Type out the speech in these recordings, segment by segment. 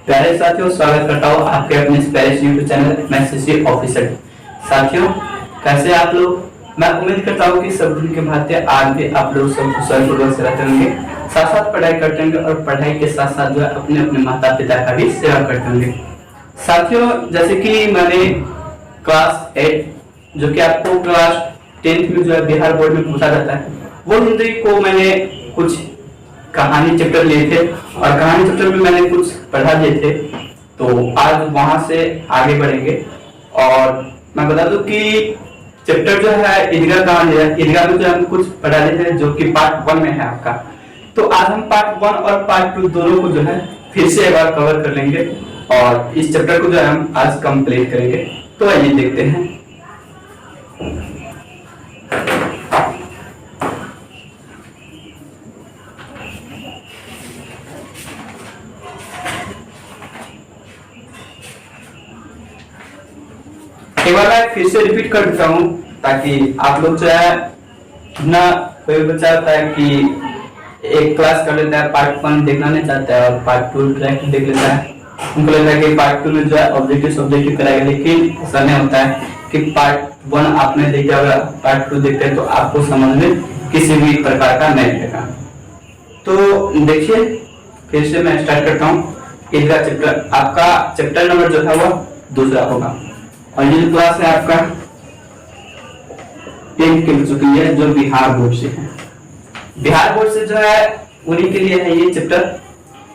प्यारे साथियों, स्वागत करता हूँ आपके अपने इस प्यारे यूट्यूब चैनल मैसेज ऑफिसर। साथियों, कैसे आप लोग? मैं उम्मीद करता हूँ कि सब दिन के भांति आज भी आप लोग सब कुशल पूर्वक से रहते होंगे, साथ साथ पढ़ाई करते होंगे और पढ़ाई के साथ साथ जो है अपने अपने माता पिता का भी सेवा करते होंगे। साथियों, जैसे कि मैंने क्लास 8 जो कि आपको क्लास 10th में जो है बिहार बोर्ड में पूछा जाता है, वो हिंदी को मैंने कुछ कहानी चैप्टर लिए थे और कहानी चैप्टर में मैंने कुछ पढ़ा दिए थे। तो आज वहां से आगे बढ़ेंगे और मैं बता दूं कि चैप्टर जो है ईदगाह कहानी है। ईदगाह में जो हम कुछ पढ़ा दिए थे जो कि पार्ट 1 में है आपका। तो आज हम पार्ट 1 और पार्ट 2 दोनों को जो है फिर से एक बार कवर कर लेंगे और इस चैप्टर को जो है हम आज कंप्लीट करेंगे। तो आइए देखते हैं। एक बार मैं फिर से रिपीट कर देता हूँ ताकि आप लोग जो है ना, कोई बच्चा होता है कि एक क्लास कर लेता है, पार्ट 1 देखना नहीं चाहता है और पार्ट 2 डायरेक्ट देख लेता है। उनको लगता है कि पार्ट 2 में जो है ऑब्जेक्टिव सब्जेक्टिव कराएगा, लेकिन ऐसा नहीं होता है कि पार्ट 1 आपने देखा होगा, पार्ट 2 देखते हैं तो आपको समझ में किसी भी प्रकार का नहीं रहेगा। तो देखिए, फिर से मैं स्टार्ट करता हूँ। ईदगाह चैप्टर, आपका चैप्टर नंबर जो था वो दूसरा होगा और ये क्लास है आपका 10th के बच्चों के लिए जो बिहार बोर्ड से है। बिहार बोर्ड से जो है उन्हीं के लिए है ये चैप्टर।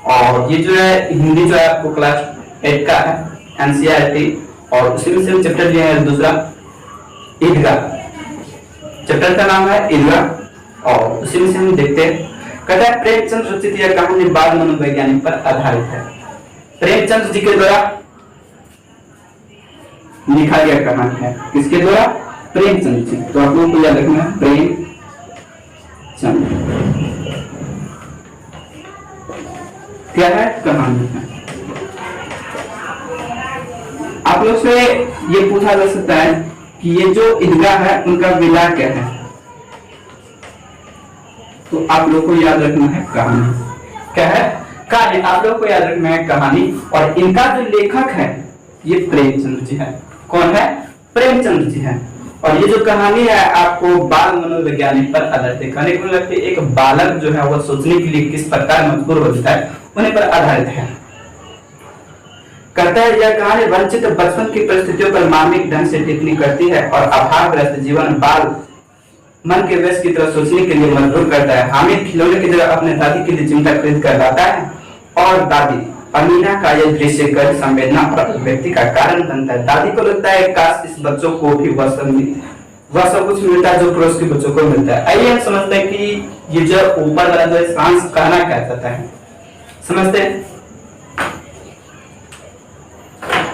और ये जो है हिंदी जो है आपको क्लास 8 का है, एनसीईआरटी, और उसी में से हम चैप्टर लिए है दूसरा ईदगाह। चैप्टर का नाम है ईदगाह और उसी में से हम देखते हैं। कहता है प्रेमचंद रचित यह कहानी बाल मनोवैज्ञानिक पर आधारित है। प्रेमचंद जी के द्वारा लिखा गया कहानी है। किसके द्वारा? प्रेमचंद जी। तो आप लोगों को याद रखना है प्रेमचंद क्या है, कहानी है। आप लोग से ये पूछा जा सकता है कि ये जो ईदगाह है उनका विला क्या है, तो आप लोग को याद रखना है कहानी। क्या है? कहानी। आप लोग को याद रखना है कहानी। और इनका जो लेखक है ये प्रेमचंद जी है। कौन है? प्रेमचंद जी है। और ये जो कहानी है आपको बाल मनोवैज्ञानिक पर आधारित है। कहने को लगता है एक बालक जो है वह सोचने के लिए किस प्रकार मजबूर होता है उन्हीं पर आधारित है। कहता है यह कहानी वंचित बचपन की परिस्थितियों पर मार्मिक ढंग से टिप्पणी करती है और अभावग्रस्त जीवन बाल मन के वश की तरह सोचने के लिए मजबूर करता है। हामिद खिलौने की जगह अपने दादी के लिए चिमटा खरीद कर लाता है और दादी अमीना का यह दृश्य कर संवेदना और अभिव्यक्ति का कारण बनता है। दादी को लगता है काश इस बच्चों को भी वह सब कुछ मिलता है जो पड़ोस के बच्चों को मिलता है। आइए हम समझते हैं कि ये जो ऊपर वाला जो सांस कहना क्या चाहता है, समझते हैं।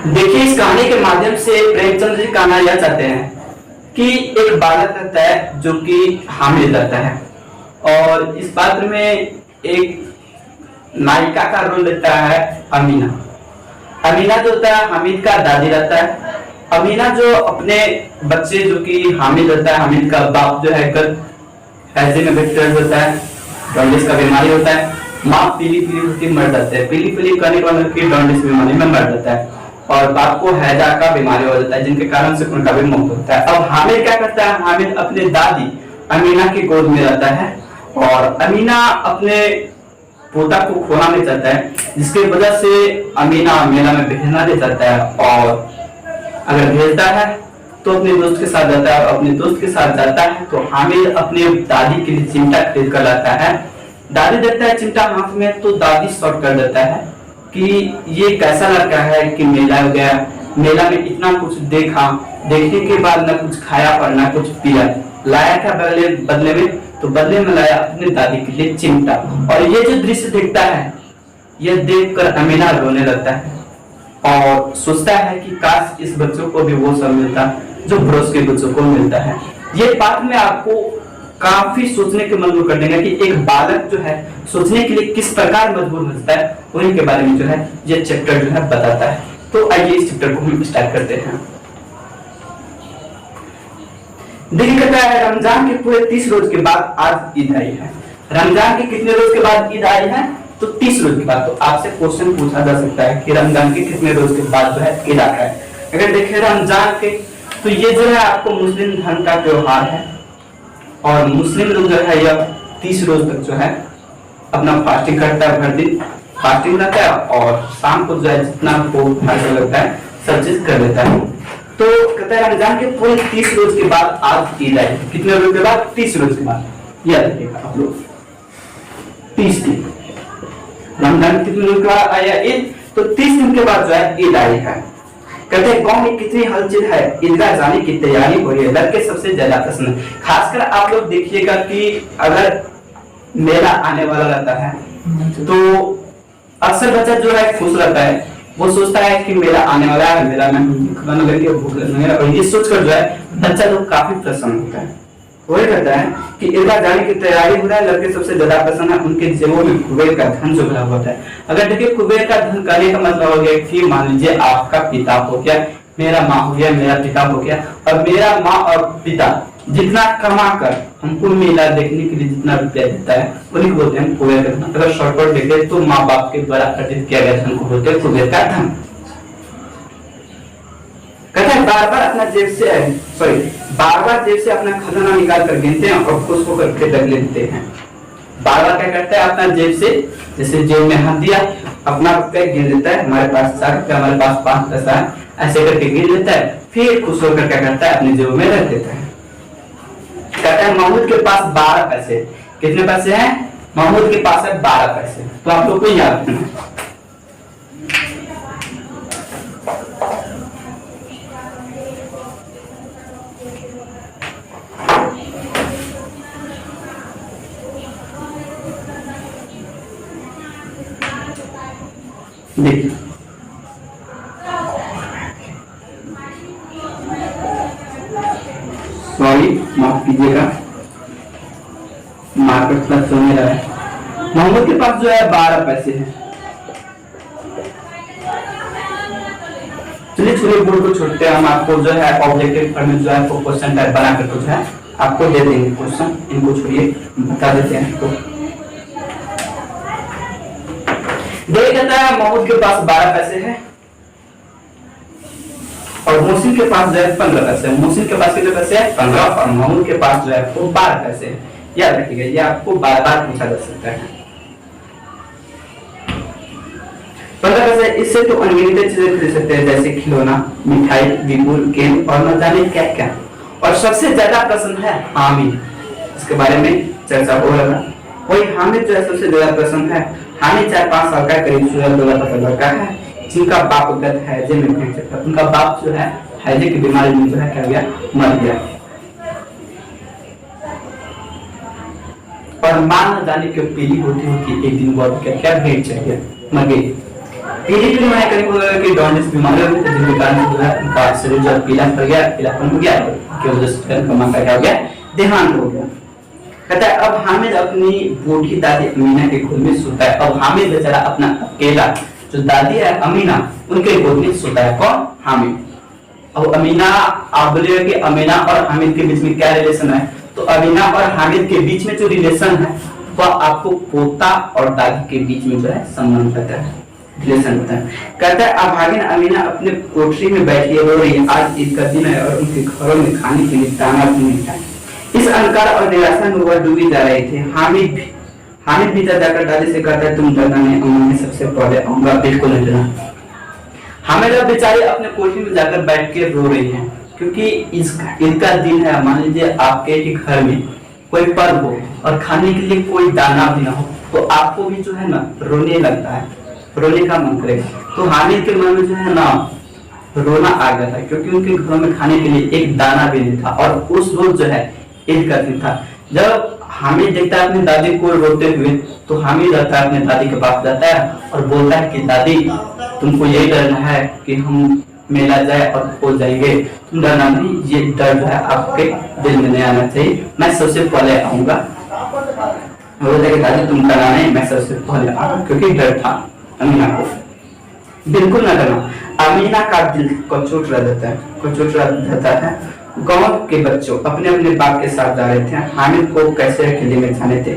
देखिए, इस कहानी के माध्यम से प्रेमचंद जी कहना यह चाहते हैं कि एक बालक रहता है जो कि हामिद रहता है और इस पात्र में एक नायिका का रोल लेता है अमीना। अमीना जो होता है हामिद का दादी रहता है। अमीना जो अपने बच्चे जो कि हामिद रहता है, हामिद का बाप जो है ऐसे में बैक्टीरिया होता है, जॉन्डिस का बीमारी होता है। माँ पीली पीली होती मर जाते हैं, पीली पीली करने के बाद जॉन्डिस बीमारी में मर जाता है और बाप को हैजा का बीमारी हो जाता है जिनके कारण से उनका भी मौत होता है। अब हामिद क्या करता है? हामिद अपने दादी अमीना की गोद में रहता है और अमीना अपने पोता को खोना नहीं चाहता है, जिसकी वजह से अमीना मेला में भेजना नहीं चाहता है और अगर भेजता है तो अपने दोस्त के साथ जाता है और अपने दोस्त के साथ जाता है तो हामिद अपने दादी के लिए चिमटा खरीद कर लाता है। दादी देखता है चिमटा हाथ में तो दादी शॉर्ट कर देता है कि ये कैसा लड़का है कि मेला हो गया, मेला में इतना कुछ देखा, देखने के बाद न कुछ खाया और न कुछ पिया, लाया था बदले में, तो बदले में लाया अपने दादी के लिए चिमटा। और ये जो दृश्य देखता है यह देखकर अमीना रोने लगता है और सोचता है कि काश इस बच्चों को भी वो सब मिलता जो पड़ोस के बच्चों को मिलता है। ये बात में आपको काफी सोचने के मजबूर कर देगा कि एक बालक जो है सोचने के लिए किस प्रकार मजबूर होता है, उन्हीं के बारे में जो है ये चैप्टर जो है बताता है। तो आइए इस चैप्टर को हम स्टार्ट करते हैं। देखिए, कहता है रमजान के पूरे 30 रोज के बाद आज ईद आई है। रमजान के कितने रोज के बाद ईद आई है? तो 30 रोज के बाद। तो आपसे क्वेश्चन पूछा जा सकता है कि रमजान के कितने रोज के बाद जो है ईद आता है। अगर देखें रमजान के, तो ये जो है आपको मुस्लिम धर्म का त्योहार है और मुस्लिम लोग जो है यह 30 रोज तक जो है अपना फास्टिंग करता है, भर दिन फास्टिंग रहता है और शाम को जो है जितना को अच्छा लगता है सब चीज कर लेता है। तो कहता है रमजान के पूरे 30 रोज के बाद आज ईद आएगी। कितने रोज के बाद? 30 रोज के बाद। याद रखिएगा आप लोग, 30 दिन। रमजान कितने रोज के बाद आया ईद? तो 30 दिन के बाद जो है ईद आई है। कहते हैं गांव में कितनी हलचल है, ईदगाह जाने की तैयारी हो रही है, लड़के सबसे ज्यादा पसंद है। खासकर आप लोग देखिएगा कि अगर मेला आने वाला रहता है तो अक्सर बच्चा जो है खुश रहता है, वो सोचता है कि मेला आने वाला है, मेला में खाना लगेगा, भूख लगेगा, और ये सोचकर जो है बच्चा लोग काफी प्रसन्न होता है। वही कहता है कि ईदगाह जाने की तैयारी हो रहा है, लड़के सबसे ज्यादा पसंद है, उनके जेबों में कुबेर का धन जो भरा होता है। अगर देखिए कुबेर का धन कहने का मतलब हो गया कि मान लीजिए आपका पिता हो गया, मेरा माँ हो गया, मेरा पिता हो गया, और मेरा माँ और पिता जितना कमा कर हमको मेला देखने के लिए जितना रुपया देता है उन्हीं को बोलते हैं कुबेर का धन। अगर शॉर्टकट देखे तो माँ बाप के द्वारा अर्जित किया गया धन को बोलते हैं कुबेर का धन। कहते हैं बार बार अपना जेब से बार बार जेब से अपना खजाना निकाल कर गिनते हैं और खुश होकर के रख लेते हैं। बार बार क्या करता है? अपना जेब से, जैसे जेब में हाथ दिया, अपना रुपया गिन लेता है, हमारे पास 4 रुपया, हमारे पास 5 पैसा है, ऐसे करके गिन लेता है, फिर खुश होकर क्या करता है? अपनी जेब में रख देता है। कहता है महमूद के पास 12 पैसे। कितने पैसे हैं? महमूद के पास है 12 पैसे। तो आप लोग को याद रखना। देखिए सॉरी माफ कीजिएगा, मार्कर प्लस होने रहा है। मोहम्मद के पास जो है 12 पैसे हैं। चलिए छोटे बोर्ड को छोड़ते हैं, हम आपको जो है ऑब्जेक्टिव फॉर्म में जो है क्वेश्चन टाइप बना कर जो है आपको दे देंगे क्वेश्चन। इनको छोड़िए, बता देते हैं आपको। देखता है महमूद के पास 12 पैसे हैं और मोहसिन के पास जो है 15 पैसे। मोहसिन के पास कितने पैसे हैं? 15, और महमूद के पास जो है वो 12 पैसे हैं। याद रखिएगा, ये आपको बार बार पूछा जा सकता है। 15 पैसे, इससे तो अनगिनत चीजें खरीद सकते हैं, जैसे खिलौना, मिठाई, विपुल, गेंद और न जाने क्या क्या। और सबसे ज्यादा पसंद है हामिद, इसके बारे में चर्चा हो रहा है। वही हामिद जो है सबसे ज्यादा पसंद है। हामिद 4-5 साल का करीब 16 का लड़का है, जिनका बाप गत हैजे में कैंसर था। उनका बाप जो है हैजे की बीमारी में जो है क्या गया? मर गया। और मां न जाने क्यों पीली होती होती एक दिन वो क्या भेंट चढ़ गया, मर गई। पीली की बीमारी करीब कि जॉन्डिस बीमारी होती है, जिसके कारण जो है उनका शरीर जो पीला पड़ गया, पीलापन हो गया, की वजह से उनका मां का क्या हो गया? देहांत हो गया। कहता है अब हामिद अपनी बूढ़ी दादी अमीना के गोद में सोता है। अब हामिद बेचारा अपना अकेला, जो दादी है अमीना, उनके गोद में सोता है। कौन? हामिद। अब अमीना, आप बोलिएगा कि अमीना और हामिद के बीच में क्या रिलेशन है? तो अमीना और हामिद के बीच में जो रिलेशन है वह आपको पोता और दादी के बीच में जो है संबंध होता है, रिलेशन होता है। कहता है अब भागिन अमीना अपने कोठरी में बैठी रो रही है, आज ईद का दिन है और उनके घरों में खाने के लिए दाना भी नहीं था। इस अहंकार और निराशा में वह डूबी जा रहे थे। हामिद भी जाकर दादी से कहता है तुम डरना नहीं, मैं सबसे पहले आऊंगा, बिल्कुल नहीं डरना। हामिद अब बेचारे अपने कोठरी में जाकर बैठ के रो रही हैं, क्योंकि इनका दिन है। मान लीजिए आपके ही घर में कोई पर्व हो और खाने के लिए कोई दाना भी ना हो, तो आपको भी जो है ना रोने लगता है, रोने का मन करेगा। तो हामिद के मन में जो है ना रोना आ गया था, क्योंकि उनके घर में खाने के लिए एक दाना भी नहीं था और उस रोज जो है ईद का दिन था। जब हामिद देखता है अपनी दादी को रोते हुए, तो हामिद आता है अपने दादी के पास जाता है और बोलता है कि दादी तुमको यही डरना है कि हम मेला जाए और खो जाएंगे, तुम डरना नहीं, ये डर जो है आपके दिल में नहीं आना चाहिए, मैं सबसे पहले आऊंगा। बोलता है कि दादी तुम डरना नहीं, मैं सबसे पहले आऊंगा, क्योंकि डर था अमीना को। बिल्कुल ना डरना। अमीना का दिल कचोट रह जाता है। गांव के बच्चों अपने अपने बाप के साथ जा रहे थे। हामिद को कैसे अकेले में जाने थे,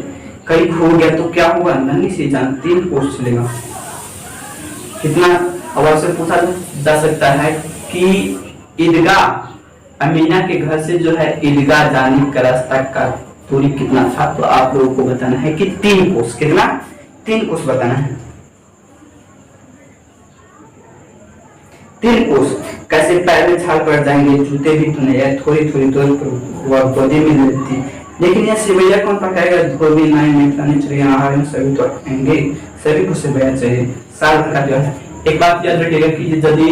कहीं खो गया तो क्या होगा, नन्ही सी जान 3 कोस चलेगा। कितना अवर से पूछा जा सकता है कि ईदगाह अमीना के घर से जो है ईदगाह जाने का रास्ता का दूरी कितना था, तो आप लोगों को बताना है कि 3 कोस। कितना? 3 कोस बताना है। 3 कोस। कैसे? पैर में छाल पड़ जाएंगे, जूते भी तो नहीं है, थोड़ी थोड़ी दूर पर गोदी में लेती। लेकिन यह सिवैया कौन पकाएगा? धोबी नहीं चिड़िया सभी तो आएंगे, सभी को सिवैया चाहिए। साल भर का जो है एक बात याद रखिएगा कि यदि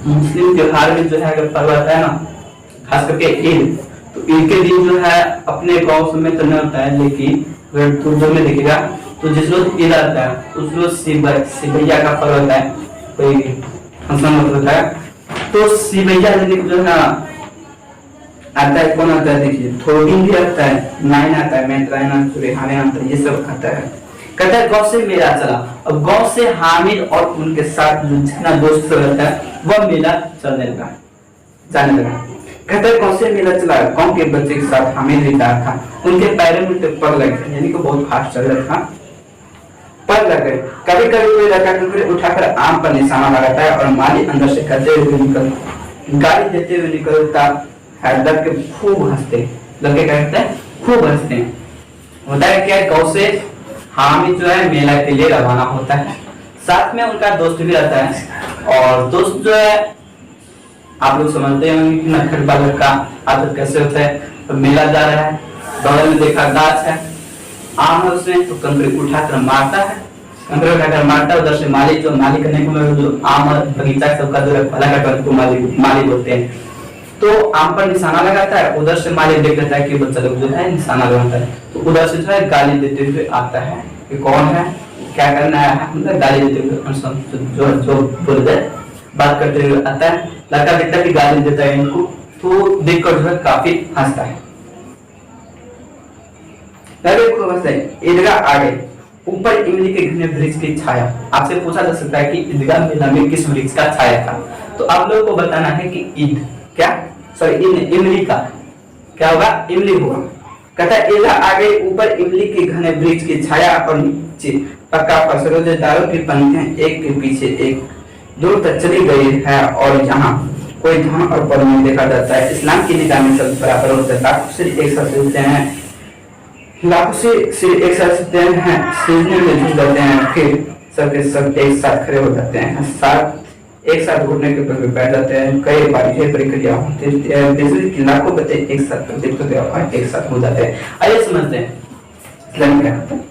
मुस्लिम त्योहार में जो है अगर पर्व आता है ना, खास करके ईद, तो ईद के दिन जो है अपने गांव में तो नहीं होता है, लेकिन अगर दूर में देखिएगा तो जिस रोज ईद आता है उस रोज सिवैया का पर्व होता है, कोई फंक्शन होता है, तो सिवैया जो है आता है। कौन आता है? देखिए थोड़ी भी आता है, नाइन आता है, मैत्रायन सुरेहाने आता है, ये सब आता है। कहता है गांव से मेला चला। अब गांव से हामिद और उनके साथ जो जितना दोस्त सब रहता है वह मेला चलने लगा, जाने लगा। कहता है गांव से मेला चला, गांव के बच्चे के साथ हामिद भी जा था। उनके पैरों में तो पर लग गए, यानी कि बहुत फास्ट चल रहा था, पर लग गए। कभी कभी कोई लड़का उठाकर आम पर निशाना लगाता है और माली अंदर से कहते हुए गाली देते हुए निकलता है। लड़के खूब हंसते, लड़के कहते हैं खूब हंसते हैं। होता है क्या, गांव से हामिद जो है मेला के लिए रवाना होता है, साथ में उनका दोस्त भी रहता है। और दोस्त जो है आप लोग समझते होंगे कि नखट बालक का आदत कैसे होता है। तो मेला जा रहा है, बगल में देखा गाछ है, आम है उसमें, तो कंकड़ी उठाकर मारता है, कंकड़ी उठाकर मारता है। उधर से माली जो माली करने को जो आम बगीचा सबका जो फला का माली बोलते हैं, तो आम पर निशाना लगाता है। उधर से मालिक देख लेता है कि बच्चा लोग जो है निशाना लगाता है, तो उधर से जो है गाली देते हुए आता है कि कौन है, क्या करना है, मतलब गाली देते हुए जो जो बोल दे बात करते हुए आता है। लड़का देखता है कि गाली देता है इनको, तो देखकर जो है काफी हंसता है। ईदगाह आगे ऊपर इमली के घने वृक्ष की छाया। आपसे पूछा जा सकता है कि ईदगाह मेला में किस वृक्ष का छाया था, तो आप लोगों को बताना है कि ईद क्या, सॉरी इमली का क्या होगा, इमली होगा। कहता है ईदगाह आगे ऊपर इमली के घने वृक्ष की छाया और नीचे पक्का फसलों की पंक्तियां एक के पीछे एक दूर तक चली गई है, और यहाँ कोई धन और पद नहीं देखा जाता है। इस्लाम की निगाह में सब बराबर होते हैं, लाखों से एक साथ होते हैं, लाखों से एक साथ होते हैं, सीजने में जुट जाते हैं, फिर सबके सब एक साथ खड़े हो जाते हैं, साथ एक साथ घुटने के ऊपर बैठ जाते हैं। कई बार ये प्रक्रिया होती है, बिजली की लाखों बच्चे एक साथ प्रदीप्त होते हैं और एक साथ हो जाते हैं। आइए समझते हैं इस्लाम क्या होता है।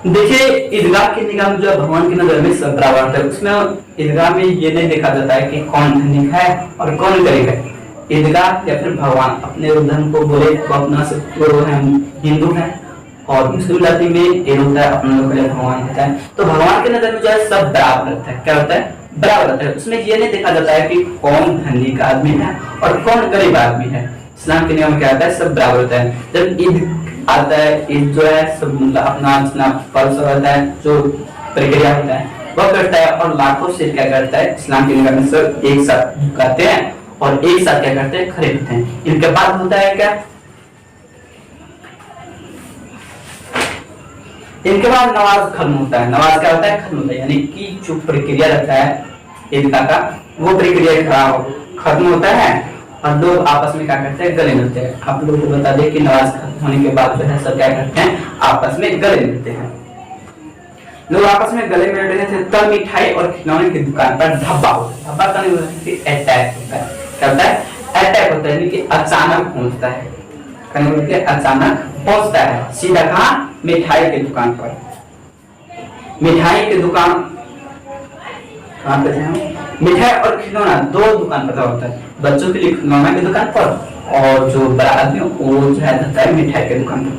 देखिए ईदगाह की निगाह में जो भगवान की नजर में सब बराबर है। उसमें ईदगाह में ये नहीं देखा जाता है कि कौन धनिक है और कौन गरीब है। ईदगाह या फिर भगवान अपने धर्म को बोले तो अपना जो है हिंदू है, और मुस्लिम जाति में ये होता है अपने लोग भगवान होता है। तो भगवान की नजर में जो है सब बराबर रहता है। क्या होता है? बराबर रहता है। उसमें ये नहीं देखा जाता है कि कौन धनिक आदमी है और कौन गरीब आदमी है। इस्लाम के नियम में क्या होता है? सब बराबर होता है। जब ईद आता है, ईद जो है सब मतलब अपना फर्ज होता है, जो प्रक्रिया होता है वह करता है, और लाखों से क्या करता है, इस्लाम के नियम में सब एक साथ करते हैं और एक साथ क्या करते हैं, खड़े होते हैं। इनके बाद होता है क्या, इनके बाद नमाज खत्म होता है। नमाज क्या होता है? खत्म होता है, यानी कि जो प्रक्रिया रहता है ईदगाह का, वो प्रक्रिया खत्म होता है और लोग आपस में क्या करते हैं, गले मिलते हैं। आप लोगों को बता दें कि नमाज खत्म होने के बाद जो है सब क्या करते हैं, आपस में गले मिलते हैं। लोग आपस में गले मिल रहे थे, तब मिठाई और खिलौने की दुकान पर धब्बा होता है। धब्बा का नहीं, अटैक होता है। क्या होता है? अटैक होता है, यानी कि अचानक पहुंचता है, अचानक पहुंचता है। सीधा कहाँ? मिठाई की दुकान पर। मिठाई की दुकान कहाँ पे थे? मिठाई और खिलौना दो दुकान पर होता है। बच्चों के लिए खिलौना की दुकान पर, और जो बड़ा आदमी वो जो है रहता है मिठाई की दुकान पर।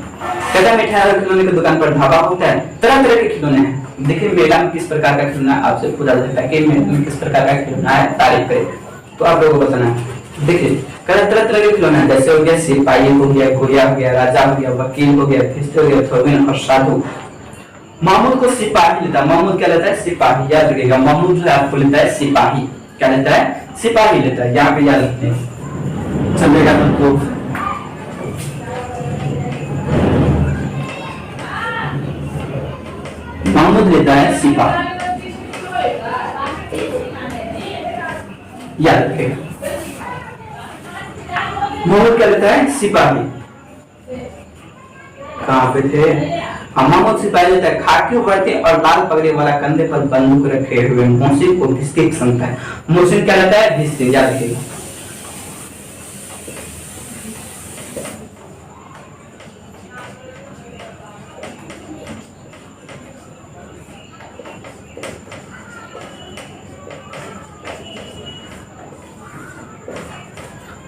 कहता है मिठाई और खिलौने की दुकान पर ढाबा होता है। तरह तरह के खिलौने हैं। देखिए मेला में किस प्रकार का खिलौना, आपसे पूछा जाता है कि मेले में किस प्रकार का खिलौना है, तारीफ करे, तो आप लोगों को बताना है। देखिए तरह तरह के खिलौने हैं, जैसे हो गया सिपाही हो गया, गुड़िया हो गया, राजा हो गया, वकील हो गया, फिर हो गया, थोबिन और साधु। महमूद को सिपाही लेता है। महमूद क्या लेता है? सिपाही। याद रखिएगा, महमूद जो है आपको लेता है सिपाही। क्या लेता है? सिपाही लेता है। यहाँ पे याद रखते हैं, चलेगा तो महमूद लेता है सिपाही। याद रखेगा, महमूद क्या लेता है? सिपाही। कहाँ पे थे? महमूद सिपाही लेता है खाकी वर्दी और लाल पगड़ी वाला, कंधे पर बंदूक रखे हुए मोहसिन को भिस्ती पसंद है। मोहसिन क्या लेता है? भिस्ती। याद रखेगा।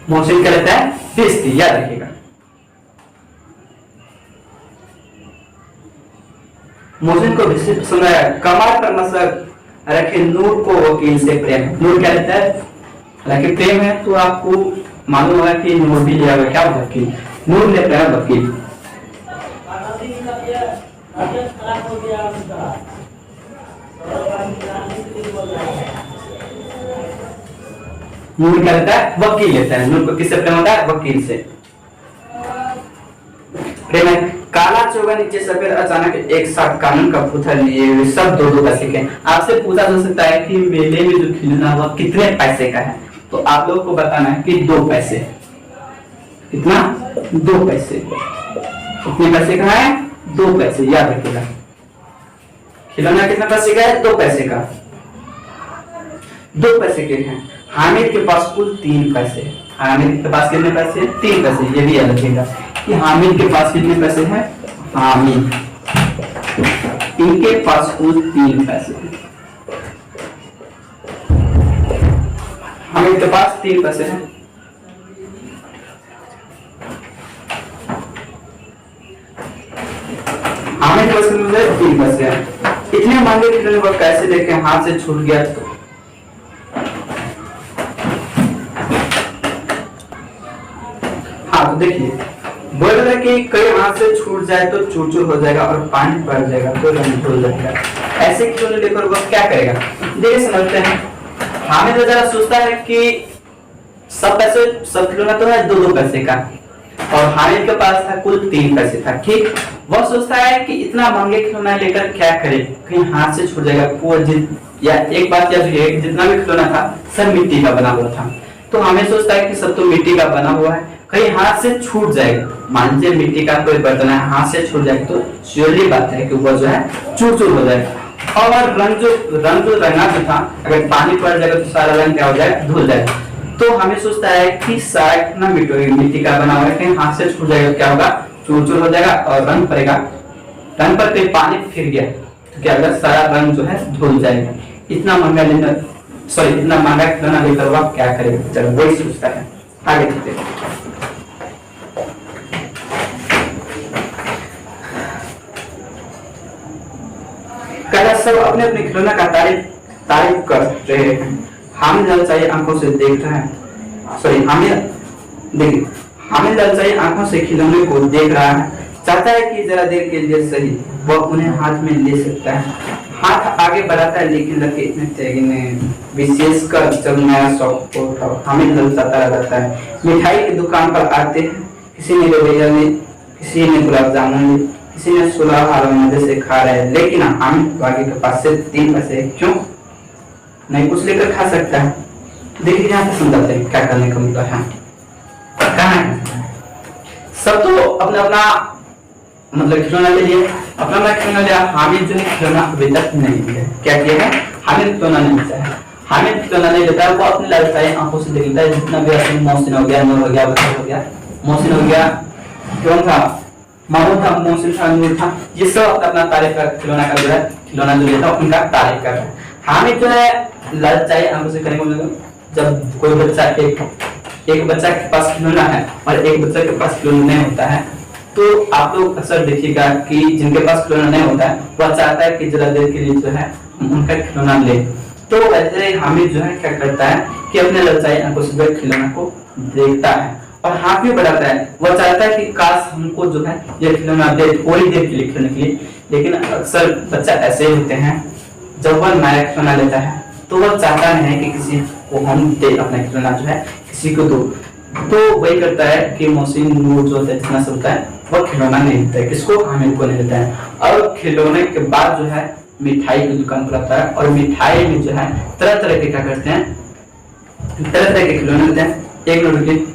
मोहसिन क्या लेता है? भिस्ती। याद रखिएगा। मोहसिन को भिस्ती पसंद है। कमर पर मसक रखे नूर को वकील से प्रेम। नूर क्या लेता है? हालांकि प्रेम है तो आपको मालूम होगा कि नूर भी लिया हुआ क्या? वकील। नूर लेता है वकील। नूर क्या लेता है? वकील लेता है। नूर को किससे प्रेम होता है? वकील से प्रेम है। काला चोगा नीचे सफेद, अचानक एक साथ कानून का पत्थर लिए हुए सब दो दो पैसे के। आपसे पूछा जा सकता है कि मेले में जो खिलौना हुआ कितने पैसे का है, तो आप लोग को बताना है कि 2 पैसे। कितना? 2 पैसे। कितने पैसे का है? 2 पैसे। याद रखिएगा। खिलौना कितना पैसे का है? 2 पैसे का। 2 पैसे के हैं। हामिद के पास कुल 3 पैसे। हामिद के पास कितने पैसे? 3 पैसे। ये भी याद रखिएगा कि हामिद के पास कितने पैसे हैं? हामिद इनके पास कुल 3 पैसे। हामिद के पास 3 पैसे हैं। हामिद के पास 3 पैसे हैं। इतने महंगे खिलौने को कैसे देखे हाथ से छूट गया तो? हाँ तो देखिए, बोल रहा है कि कई हाथ से छूट जाए तो चूर चूर हो जाएगा और पानी पड़ जाएगा तो रंग धुल जाएगा। ऐसे खिलौने लेकर वो क्या करेगा? देखिए समझते हैं। हामिद जरा सोचता है कि सब खिलौना तो है 2-2 पैसे का, और हामिद के पास था कुल 3 पैसे था। ठीक, वह सोचता है कि इतना महंगे खिलौना लेकर क्या करे, कहीं हाथ से छूट जाएगा। या एक बात याद रखिए, जितना भी खिलौना था सब मिट्टी का बना हुआ था। तो हमें सोचता है कि सब तो मिट्टी का बना हुआ है, कहीं हाथ से छूट जाएगा। मान लीजिए मिट्टी का कोई बर्तन है, हाथ से छूट जाएगा तो श्योरली बात है कि वो जो है चूर चूर हो जाएगा। और रंग जो रंगा जो था, अगर पानी पड़ जाएगा तो सारा रंग क्या हो जाएगा? धुल जाएगा। तो हमें सोचता है कि सारा कितना मिट्टी का बना हुआ है, कहीं हाथ से छूट जाएगा क्या होगा? चूर चूर हो जाएगा और रंग पड़ेगा। रंग पर कहीं पानी फिर गया तो क्या होगा? सारा रंग जो है धुल जाएगा। इतना महंगा खिलौना लेकर वो क्या करेगा? चलो वही सोचता है। आगे चलते हैं। सब अपने अपने खिलौना का तारीफ कर रहे हैं। हामिद ललचाई आंखों से देख रहा है। हामिद ललचाई आंखों से खिलौने को देख रहा है। चाहता है कि जरा देर के लिए सही वह उन्हें हाथ में ले सकता है। हाथ आगे बढ़ाता है लेकिन विशेषकर जब नया शौक होता है। हामिद ललचाता रहता है। मिठाई की दुकान पर आते हैं। किसी ने रवैया ली, किसी ने गुलाब जामुन ली, किसी ने सुलह मजे से खा रहे हैं, लेकिन हामिद बाकी के पास से 3 पैसे क्यों नहीं कुछ लेकर खा सकता है। देखिए यहाँ पे समझाते हैं क्या करने का मतलब है। कहाँ है? सब तो अपना अपना मतलब खिलौना ले लिए, अपना खिलौना लिया। हामिद जो है खिलौना अभी तक नहीं लिया। क्या किया है? हामिद खिलौना नहीं लेता है। हामिद खिलौना नहीं लेता है, वो अपने ललचाई आंखों से देखता है। जितना भी अपने मोहसिन हो गया, नूर हो गया, बकर हो गया, मोहसिन हो गया, कौन था? मामूद था, मोहसिन था, नूर था। ये सब अपना तारीफ कर खिलौना का जो है खिलौना जो लेता है उनका तारीफ कर रहा है। हामिद जो है ललचाई आंखों से करने को जब कोई बच्चा एक बच्चा के पास खिलौना है और एक बच्चा के पास खिलौना नहीं होता है, तो आप लोग अक्सर देखिएगा कि जिनके पास खिलौना नहीं होता है वह चाहता है कि जरा देर के लिए जो है उनका खिलौना ले। तो वैसे हामिद जो है क्या करता है कि अपने ललचाई आंखों से खिलौना को देखता है और हाथ भी बढ़ाता है। वह चाहता है कि काश हमको जो है ये खिलौना दे थोड़ी देर के लिए खेलने के लिए। लेकिन अक्सर बच्चा ऐसे होते हैं, जब वह नया खिलौना लेता है तो वह चाहता नहीं है कि किसी को हम दे, अपना खिलौना जो है किसी को दो। तो वही करता है कि मोहसिन नूर जो है जितना सब होता है वह खिलौना नहीं देता है, किसको? हामिद को नहीं देता है। और खिलौने के बाद जो है मिठाई की दुकान पर आता है और मिठाई में जो है तरह तरह के क्या करते हैं, तरह तरह के खिलौने होते हैं। एक मिनट रुकिए।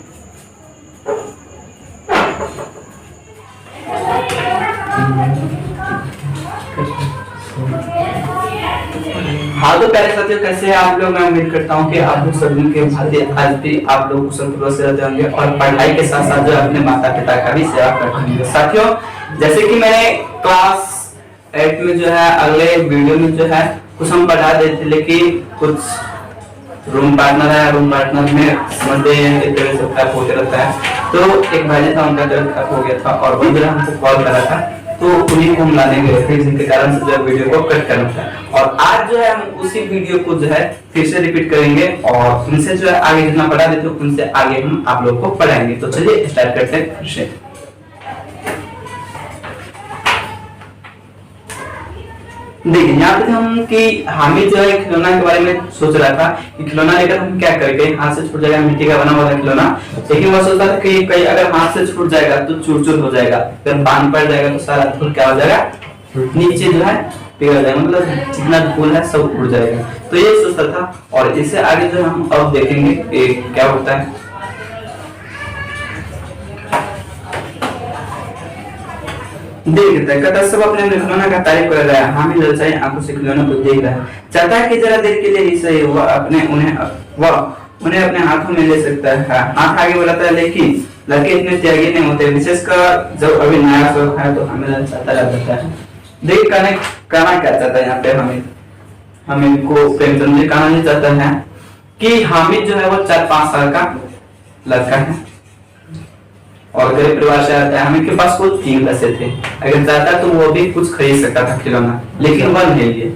हाँ तो प्यारे साथियों, कैसे हैं आप लोग? मैं उम्मीद करता हूँ कि आप लोग सभी के भांति आज भी आप लोग कुशल पूर्वक से रहते होंगे और पढ़ाई के साथ साथ जो अपने माता पिता का भी सेवा करते होंगे। साथियों, जैसे कि मैंने क्लास 8 में जो है अगले वीडियो में जो है कुछ हम पढ़ा देते, लेकिन कुछ रूम पार्टनर है, रूम पार्टनर में समझते हैं कि तबीयत सब खराब होते रहता है। तो एक भाई था, उनका तबीयत खराब हो गया था और वो जो हमको कॉल करा था, तो उन्हीं को हम लाने गए थे, जिनके कारण से जो वीडियो को कट करना था। और आज जो है हम उसी वीडियो को जो है फिर से रिपीट करेंगे और उनसे जो है आगे जितना पढ़ा देते उनसे आगे हम आप लोग को पढ़ाएंगे। तो चलिए स्टार्ट करते हैं फिर से। देखिए यहाँ पे हम कि हामिद जो है खिलौना के बारे में सोच रहा था कि खिलौना लेकर हम क्या करेंगे, हाथ से छूट जाएगा, मिट्टी का बना हुआ था खिलौना। लेकिन वह सोचता था कि कहीं अगर हाथ से छूट जाएगा तो चूर चूर हो जाएगा, अगर बांध पड़ जाएगा तो सारा धूल क्या हो जाएगा, नीचे जो है पिघल जाएगा, मतलब जितना धूल है सब उड़ जाएगा। तो ये सोचता था और इससे आगे जो हम अब देखेंगे क्या होता है। देखता है कहता सब अपने खिलौना का तारीफ कर रहा है, हामिद ललचाई आंखों से खिलौने को देख रहा है, चाहता है कि जरा देर के लिए ही सही वह उन्हें अपने हाथों में ले सकता है। हाथ आगे बढ़ाता है, लेकिन लड़के इतने त्यागी नहीं होते, विशेषकर जब अभी नया शौक है तो हामिद ललचाता रहता है। देख कहना क्या चाहता है यहाँ पे हामिद को प्रेमचंद जी कहना नहीं चाहता है कि हामिद जो है वो 4-5 साल का लड़का है और गरीब परिवार से आता है। हामिद के पास कुल 3 पैसे थे, अगर चाहता तो वो भी कुछ खरीद सकता था खिलौना, लेकिन वह नहीं लिए।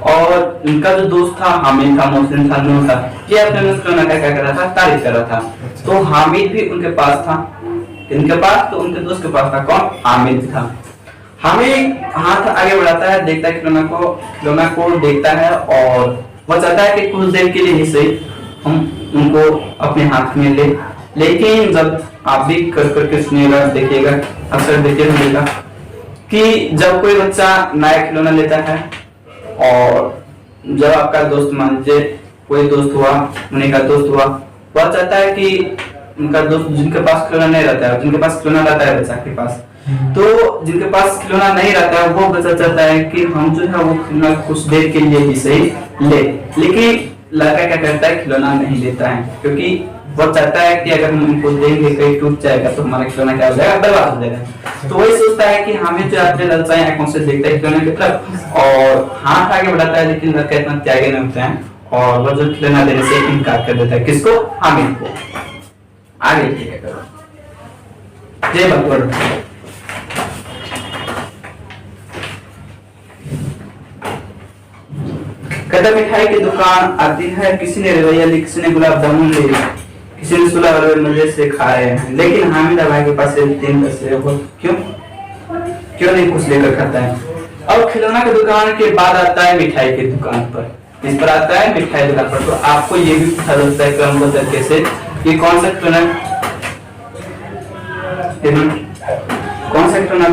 और उनका जो दोस्त था हामिद था, मोहसिन था, नूर था, ये अपने खिलौना का क्या कर रहा था, तारीफ कर रहा था। तो हामिद भी उनके पास था, इनके पास तो उनके दोस्त के पास था, कौन, हामिद था। हामिद हाथ आगे बढ़ाता है, देखता है खिलौना को देखता है और वह चाहता है कि कुछ देर के लिए ही सही हम उनको अपने हाथ में ले। लेकिन जब आप भी कर करके सुनिएगा, देखिएगा, अक्सर देखिएगा कि जब कोई बच्चा नया खिलौना लेता है और जब आपका दोस्त, मान लीजिए कोई दोस्त हुआ, उन्हीं का दोस्त हुआ, वह चाहता है कि उनका दोस्त जिनके पास खिलौना नहीं रहता है, जिनके पास खिलौना रहता है बच्चा के पास, तो जिनके पास खिलौना नहीं रहता है वो बच्चा चाहता है कि हम जो है वो खिलौना कुछ देर के लिए ही सही ले। लेकिन लड़का क्या करता है, खिलौना नहीं लेता है, क्योंकि वो चाहता है कि अगर हम उनको देंगे कहीं टूट जाएगा तो हमारा खिलौना क्या हो जाएगा, बर्बाद हो जाएगा। तो वही सोचता है कि हमें जो अपने ललचाई आंखों से देखता है खिलौने की तरफ और हाथ आगे बढ़ाता है, लेकिन लड़का इतना त्यागी नहीं होता है और वो जो खिलौना देने से इनकार कर देता है। किसको, हामिद को। आगे क्या करो, जय भगवान। कहता मिठाई की दुकान आती है, किसी ने रवैया ली, किसी ने गुलाब जामुन ले, किसी ने सुलह वाले मजे से खाए हैं, लेकिन हामिद भाई के पास 3 पैसे, वो क्यों नहीं कुछ लेकर खाता है। अब खिलौना की दुकान के बाद आता है मिठाई की दुकान पर। इस पर आता है मिठाई दुकान पर, तो आपको ये भी पूछा जाता है क्रमबद्ध तरीके से कि कौन सा खिलौना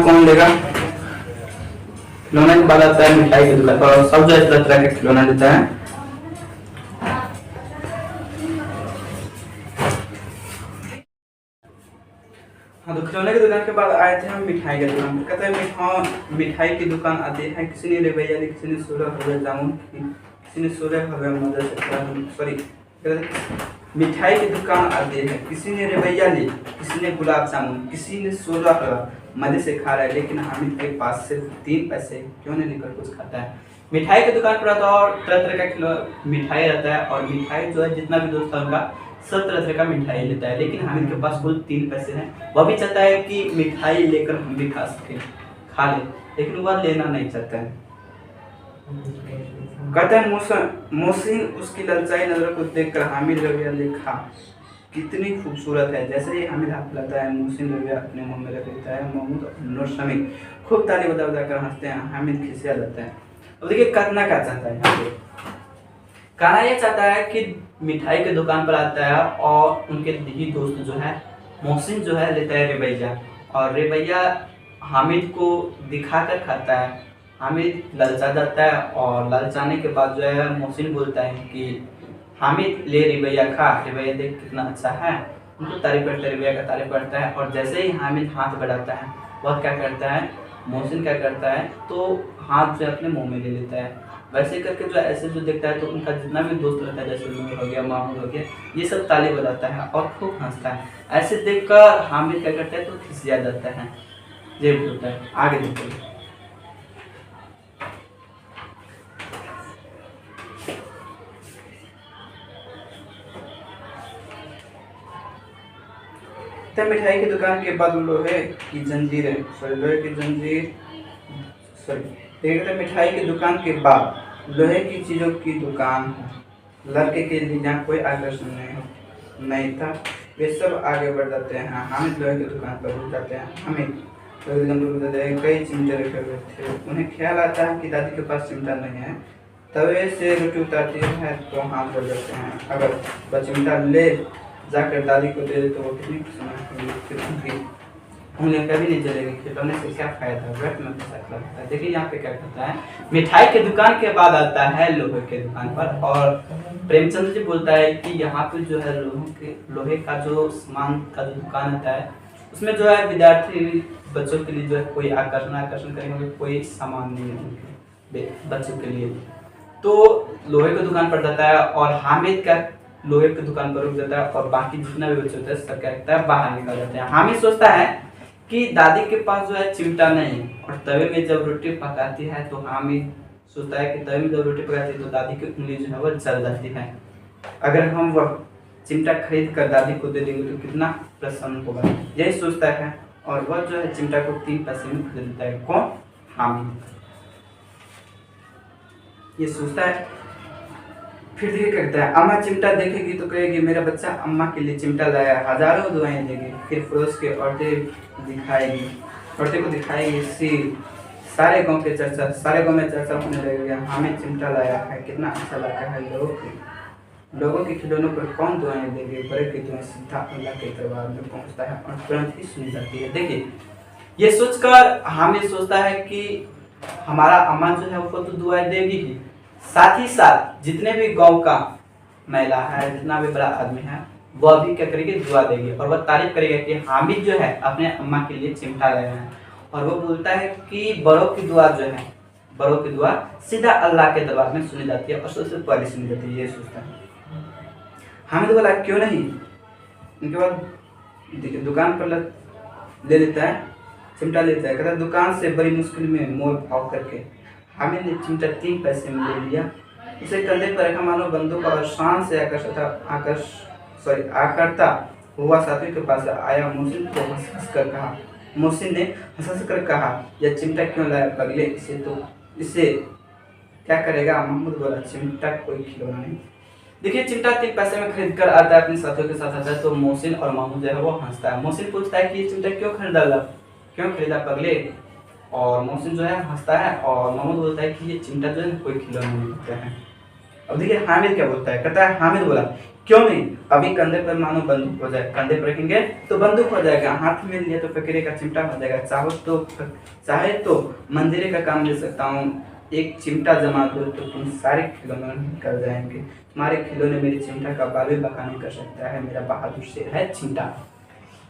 कौन लेगा। खिलौना के बाद आता है मिठाई की दुकान पर, सब जो तरह तरह के खिलौना लेता है। हाँ, तो खिलौने की दुकान के बाद आए थे हम मिठाई की दुकान पर। कहते हैं मिठाई की दुकान आती है, किसी ने रवैया ली, किसी ने सोलह हलवे जामुन, किसी ने सोलह हलवे मदर सॉरी, मिठाई की दुकान आती है, किसी ने रवैया ली, किसी ने गुलाब जामुन, किसी ने 16 हलवा मजे से खा रहा है, लेकिन हामिद के पास सिर्फ 3 पैसे, क्यों नहीं लेकर कुछ खाता है। मिठाई की दुकान पर आता है और तरह तरह का मिठाई रहता है और मिठाई जो है जितना भी दोस्त है उनका सब तरह तरह का मिठाई लेता है, लेकिन हामिद के पास कुल 3 पैसे हैं। वह भी चाहता है कि मिठाई लेकर हम भी खा ले, लेकिन वह लेना नहीं चाहता है। कहता है मोहसिन उसकी ललचाई नजरों को देखकर हामिद रवैया देखा कितनी खूबसूरत है। जैसे ही हामिद हाथ लाता है, मोहसिन रवैया अपने मुंह में रख लेता है। महमूद और नूर शमी खूब ताली बजा बजा कर हंसते हैं। हामिद खिसिया जाता है। अब देखिए कहना क्या चाहता है यहाँ पे, कहना यह चाहता है कि मिठाई के दुकान पर आता है और उनके ही दोस्त जो है मोहसिन जो है लेता है रवैया, और रवैया हामिद को दिखाकर खाता है। हामिद ललचा जाता है और ललचाने के बाद जो है मोहसिन बोलता है कि हामिद ले रिवैया खा, रिवैया देख कितना अच्छा है। उनको तारीफ करता है, रिवैया का तारीफ करता है। और जैसे ही हामिद हाथ बढ़ाता है वह क्या करता है, मोहसिन क्या करता है तो हाथ जो है अपने मुंह में ले लेता है। वैसे करके जो ऐसे जो देखता है तो उनका जितना भी दोस्त रहता है, जैसे नूर हो गया, मामूद हो गया, ये सब ताली बजाता है और खूब हंसता है। ऐसे देखकर हामिद क्या करता है तो खिसिया जाता है। ये होता है, आगे देखो। तो मिठाई की दुकान के बाद लोहे की जंजीर, लोहे की जंजीर, मिठाई की दुकान के बाद लोहे की चीजों की दुकान है। लड़के के लिए यहाँ कोई आकर्षण नहीं था। वे सब आगे बढ़ जाते हैं। हामिद लोहे की दुकान पर रुक जाते हैं। हामिद कई चिमटे रखे हुए थे। उन्हें ख्याल आता है कि दादी के पास चिमटा नहीं है। तवे से रोटी उतारती है तो हाथ बढ़ जाते हैं। अगर वह चिमटा ले जाकर दादी को दे दे तो वो कितनी खुशी, उन्हें कभी नहीं चलेगी। खिलौने से क्या फायदा, व्यर्थ में पैसा लगता है। देखिए यहाँ पे क्या करता है, मिठाई के दुकान के बाद आता है लोहे के दुकान पर। और प्रेमचंद जी बोलता है कि यहाँ पे जो है लोहे का जो सामान का जो दुकान होता है उसमें जो है विद्यार्थी बच्चों के लिए जो है कोई आकर्षण करेंगे, कोई सामान नहीं है बच्चों के लिए। तो लोहे की दुकान पर जाता है और हामिद का लोहे की दुकान पर रुक जाता है और बाकी जितना भी बच्चे होते हैं सब क्या करता है, बाहर निकल जाते हैं। हामिद सोचता है कि दादी के पास जो है चिमटा नहीं, और तवे में जब रोटी पकाती है तो हामिद सोचता है कि तवे में जब रोटी पकाती है तो दादी की उंगली जो है वो जल जाती है। अगर हम वह चिमटा खरीद कर दादी को दे देंगे तो कितना प्रसन्न होगा, यही सोचता है। और वह जो है चिमटा को 3 पैसे में खरीद लेता है। कौन? हामिद। ये सोचता है, फिर ये कहता है अम्मा चिमटा देखेगी तो कहेगी मेरा बच्चा अम्मा के लिए चिमटा लाया, हजारों दुआएं देगी। फिर पड़ोस के औरतें को दिखाएगी। सारे गांव में चर्चा होने लगेगा, हमें चिमटा लाया है, कितना अच्छा लगा है। लोगों के खिलौनों पर कौन दुआएं देंगे। बड़े की दुआएं सीधा अल्लाह के दरबार में पहुंचता है और तुरंत ही सुनी जाती है। देखिए ये सोचकर हामिद सोचता है कि हमारा अम्मा जो है वो तो दुआएं देगी ही, साथ ही साथ जितने भी गांव का महिला है, जितना भी बड़ा आदमी है, वह भी क्या करेगी, दुआ देगी। और वह तारीफ करेगा कि हामिद जो है अपने अम्मा के लिए चिमटा लाया है। और वो बोलता है कि बड़ों की दुआ सीधा अल्लाह के दरबार में सुनी जाती है और सबसे पहले सुनी जाती है। ये सोचता है हामिद बोला क्यों नहीं। उनके बाद दुकान पर ले लेता है, चिमटा लेता है। कहता दुकान से बड़ी मुश्किल में मोल भाव करके हामिद ने चिमटा 3 पैसे में ले लिया। उसे कंधे पर रखा, मानो बंदूक और शान से आकर्ता हुआ साथी के पास आया। मोहसिन ने हंस कर कहा यह चिमटा क्यों लाया पगले, इसे क्या करेगा। महमूद बोला चिमटा कोई खिलौना नहीं। देखिए चिमटा 3 पैसे में खरीद कर आता है, अपने साथियों के साथ आता है। तो मोहसिन और महमूद जो है वो हंसता है। मोहसिन पूछता है कि ये चिमटा क्यों खरीदा पगले। और मोहसिन जो है हंसता है और महमूद बोलता है कि ये चिमटा जो है कोई खिलौना नहीं होता है। अब देखिए हामिद क्या बोलता है, कहता है हामिद बोला क्यों नहीं, अभी कंधे पर मानो बंदूक हो जाए, कंधे पर रखेंगे तो बंदूक हो जाएगा, हाथ में लिया तो फकीरे का चिमटा हो जाएगा। चाहे तो मंदिर का काम ले सकता हूँ, एक चिमटा जमा दो तो तुम सारे खिलौने निकल जाएंगे। तुम्हारे खिलौने मेरे चिमटा का बाल भी बका नहीं कर सकता है, मेरा बहादुर शेर है चिमटा।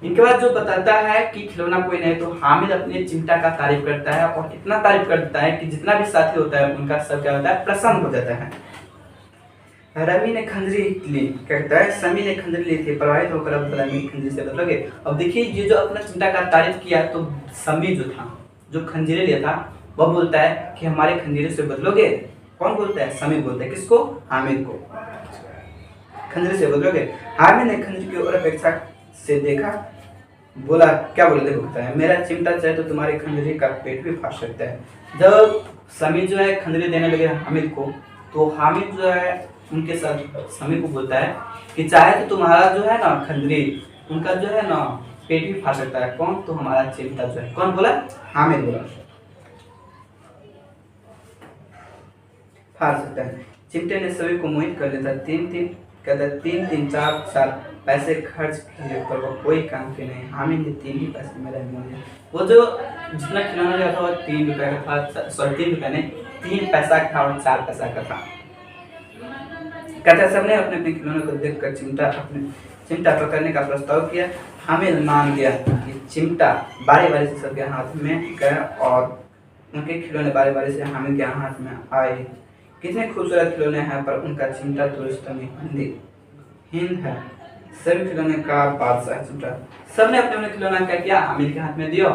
इनके बाद जो बताता है कि खिलौना कोई नहीं, तो हामिद अपने चिमटा का तारीफ करता है और इतना तारीफ करता है कि जितना भी साथी होता है उनका सब क्या होता है, प्रसन्न हो जाता है। रमी ने खंजरी ली, कहता है समी ने खंजरी ली थी, प्रभावित होकर अब मेरी खंजरी से बदलोगे। अब देखिए ये जो अपना चिमटा का तारीफ किया तो समी जो था, जो खंजरे लिया था, वह बोलता है कि हमारे खंजरे से बदलोगे। कौन बोलता है? समी बोलता है। किसको? हामिद को। खंजरे से बदलोगे। हामिद ने खंजरी की ओर अपेक्षा से देखा, बोला क्या बोले, देखता है मेरा चिमटा चाहे तो तुम्हारी खंजरी का पेट भी फाड़ सकता है। जब समी जो है खंजरी देने लगे हामिद को, तो हामिद जो है उनके साथ समी को बोलता है कि चाहे तो तुम्हारा जो है ना खंजरी, उनका जो है ना पेट भी फाड़ सकता है। कौन? तो हमारा चिमटा जो है। कौन बोला? हामिद बोला फाड़ सकता है। चिमटे ने सभी को मोहित कर लेता। तीन चार पैसे खर्च किए पर वो कोई काम के नहीं। हामिद ने 3 ही पैसे में रह। वो जो जितना खिलौना लिया था वो 3 रुपए का था, सॉरी 3 रुपए नहीं, 3 पैसा का था और 4 पैसा का था। कहते सबने अपने अपने खिलौने को देखकर चिमटा पकड़ने का प्रस्ताव किया। हामिद मान गया कि चिमटा बारी बारी से सबके हाथ में गया और उनके खिलौने बारी बारी से हामिद के हाथ में आए। कितने खूबसूरत खिलौने हैं, पर उनका चिमटा तो रिश्तों में हिंद है। सभी खिलौने का बादशाह है चिमटा। सबने अपने अपने खिलौना क्या किया, हामिद के हाथ में दिया।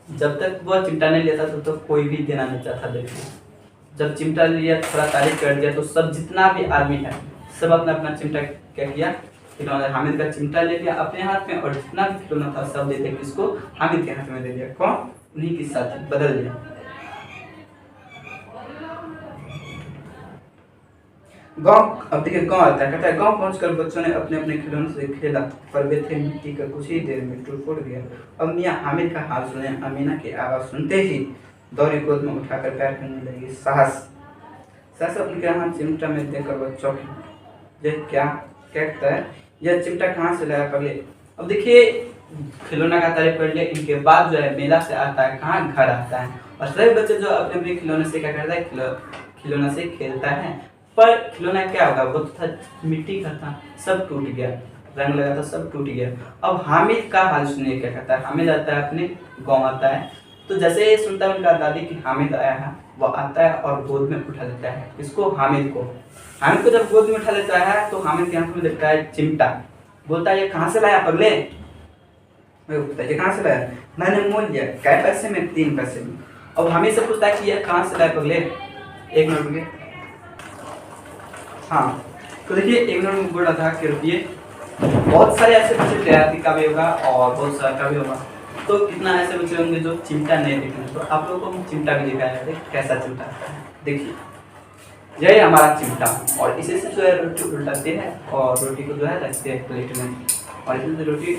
जब तक वो चिमटा नहीं लेता तो कोई भी देना नहीं चाहता। देखिए जब चिमटा लिया, थोड़ा तारीफ कर दिया, तो सब जितना भी आदमी है सब अपना अपना चिमटा क्या किया, खिलौना हामिद का चिमटा ले लिया अपने हाथ में, और जितना भी खिलौना था सब देते किसको, हामिद के हाथ में दे दिया। कौन, उन्हीं के साथ बदल दिया। गांव, अब देखिए गांव आता है। कहता है गांव पहुंचकर बच्चों ने अपने अपने खिलौनों से खेला, पर वे थे मिट्टी का, कुछ ही देर में टूट गया। अब मियाँ हामिद का हाल सुने, अमीना की आवाज सुनते ही दौड़ी गोद में उठाकर प्यार करने लगी। साहस उनके हाथ चिमटा में देकर वह चौंकी। ये क्या कहता है, यह चिमटा कहाँ से लाया पगले। अब देखिए खिलौना का तारीफ कर लिया, इनके बाद जो है मेला से आता है, कहाँ घर आता है, और सभी बच्चे जो अपने अपने खिलौने से क्या करता है, खिलौना से खेलता है। पर खिलौना क्या होगा, वो तो था मिट्टी का था, सब टूट गया, रंग लगा था सब टूट गया। अब हामिद का हाल सुनिए क्या कहता है। हामिद आता है, अपने गाँव आता है, तो जैसे सुनता है उनका दादी कि हामिद आया है, वो आता है और गोद में उठा लेता है इसको, हामिद को जब गोद में उठा लेता है तो हामिद के हाथ में देखता है चिमटा। बोलता है ये कहाँ से लाया पगले, ये कहाँ से लाया, मैंने मोल लिया, कै पैसे में, 3 पैसे में। अब हामिद से पूछता है कि ये कहाँ से लाया पगले, 1 मिनट रुकिए। हाँ तो देखिए 1 मिनट में बोल रहा था कि रुकिए, बहुत सारे ऐसे बच्चे तैयारी का भी होगा और बहुत सारा का भी होगा, तो कितना ऐसे बच्चे होंगे जो चिमटा नहीं देखेंगे। तो आप लोगों को चिमटा भी दिखाया है, कैसा चिमटा है। देखिए यही हमारा चिमटा, और इसी से जो है रोटी उल्टाते हैं और रोटी को जो है रखते हैं प्लेट में, और इसी से रोटी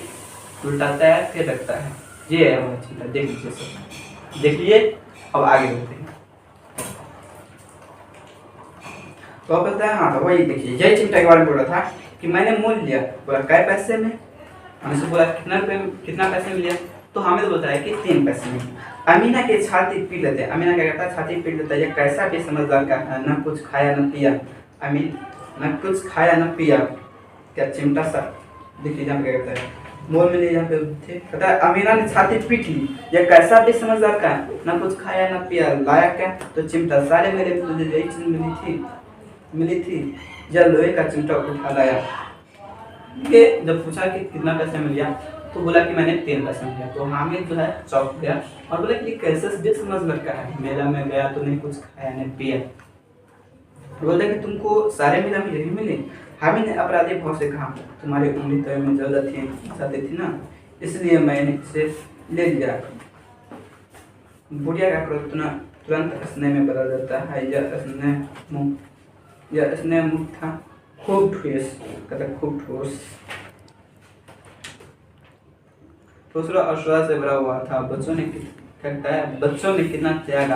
उल्टाता है फिर रखता है। ये है हमारा चिमटा, देख लीजिए सब, देखिए। अब आगे बढ़ते हैं। तो अब कहता है हाँ, तो वही देखिए यही चिमटा के बारे में बोल रहा था कि मैंने मोल लिया, बोला कै पैसे में, हमसे बोला कितना पैसे में लिया, तो हमें तो बोलता है कि 3 पैसे में। अमीना की छाती पीट लेते हैं। अमीना क्या करता है, छाती पीट लेता है, ये कैसा भी समझदार का है, न कुछ खाया न पिया। अमीन न कुछ खाया न पिया, क्या चिमटा सा, देखिए जहाँ क्या कहता है, मोल में नहीं, यहाँ पे थे, कहता है अमीना ने छाती पीट ली, यह कैसा भी समझदार का है, न कुछ खाया न पिया, लाया क्या, तो चिमटा। सारे मेरे में तुझे यही चीज मिली थी, यह लोहे का चिमटा उठा लाया। जब पूछा कि कितना पैसे में लिया, तो बोला कि मैंने 3 पैसे में लिया। तो हामिद जो है चौंक गया और बोला कि कैसे भी समझ लड़का है, मेला में गया तो नहीं कुछ खाया नहीं पिया। बोला कि तुमको सारे मेला में यही मिले। हामिद ने अपराधी भाव से कहा, तुम्हारी उंगली तय में जाती थी ना, इसलिए मैंने इसे ले लिया। बुढ़िया का क्रोध तुरंत स्नेह में बदल जाता है। यह स्नेह मुख था, खूब ठोस, कहता खूब ठोस, ठोसरा और श्वास से भरा हुआ था। बच्चों ने कितना त्याग,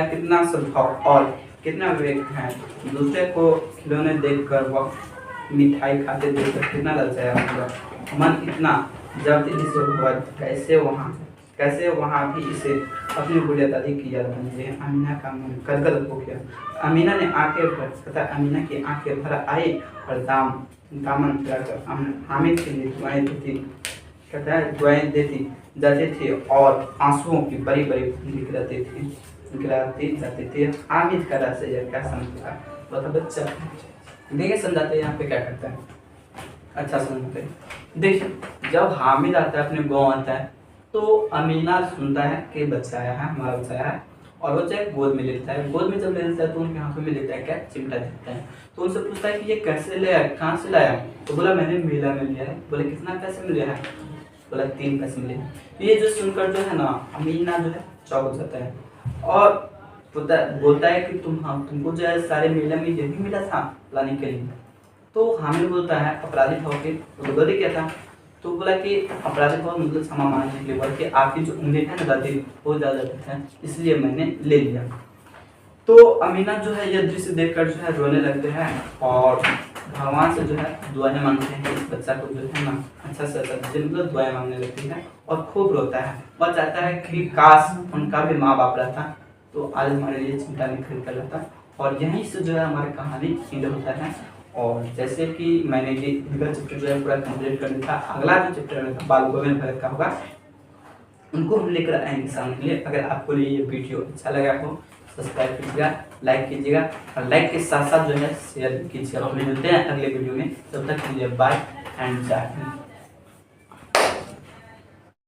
कितना सद्भाव और कितना विवेक है। दूसरे को खिलौने देखकर वह मिठाई खाते देखकर कितना ललचाया होगा। मन इतना जल्दी से हुआ, कैसे वहाँ भी इसे अपनी बुढ़िया दादी की याद बन गई। अमीना का मन गदगद हो गया। अमीना की आंखें भर आई और दामन फैलाकर हामिद के लिए दुआएं देती जाती थी और आंसुओं की बड़ी बड़ी गिराती जाती थी। हामिद का रस यह क्या समझता, बता बच्चा देखिए समझाते हैं यहाँ पे क्या करता है, अच्छा समझते हैं। देखिए जब हामिद आता है, अपने गाँव आता है, तो अमीना सुनता है कि बच्चा आया है, हमारा बच्चा आया है, और वो चाहे गोद में लेता है। गोद में जब ले लेता है तो उनके हाथों में लेता है क्या, चिमटा देता है। तो उनसे पूछता है कि ये कैसे लाया, कहाँ से लाया, तो बोला मैंने मेला में लिया है। बोले कितना पैसे में लिया है, बोला 3 पैसे में लिया है। ये जो सुनकर जो है ना, अमीना जो है चौंक जाता है और बोलता है कि तुमको जो है सारे मेला में यही मिला था लाने के लिए। तो हामिद बोलता है अपराधी भाव के, तो बोले क्या था, तो बोला कि अपराधी भाव मतलब क्षमा मांगने के लिए, बल्कि आपकी जो उंगली है ना दादी वो ज़्यादा है, इसलिए मैंने ले लिया। तो अमीना जो है यह दृश्य देखकर जो है रोने लगते हैं और भगवान से जो है दुआएं मांगते हैं कि इस बच्चा को जो है ना अच्छा से अच्छा दीजिए, मतलब दुआएं मांगने लगती है और खूब रोता है और चाहता है कि काश उनका भी माँ बाप रहता तो आज हमारे लिए चिंता नहीं खरीद कर रहता। और यहीं से जो है हमारी कहानी एंड होता है। और जैसे कि मैंने ये इनका चैप्टर जो है पूरा कंप्लीट कर दिया था, अगला जो चैप्टर में बाल गोविंद भगत का होगा उनको हम लेकर आएंगे सामने के लिए। अगर आपको ये वीडियो अच्छा लगा हो सब्सक्राइब कीजिएगा, लाइक कीजिएगा और लाइक के साथ साथ जो है शेयर कीजिएगा। तो मिलते हैं अगले वीडियो में, तब तक के लिए बाय एंड जय हिंद।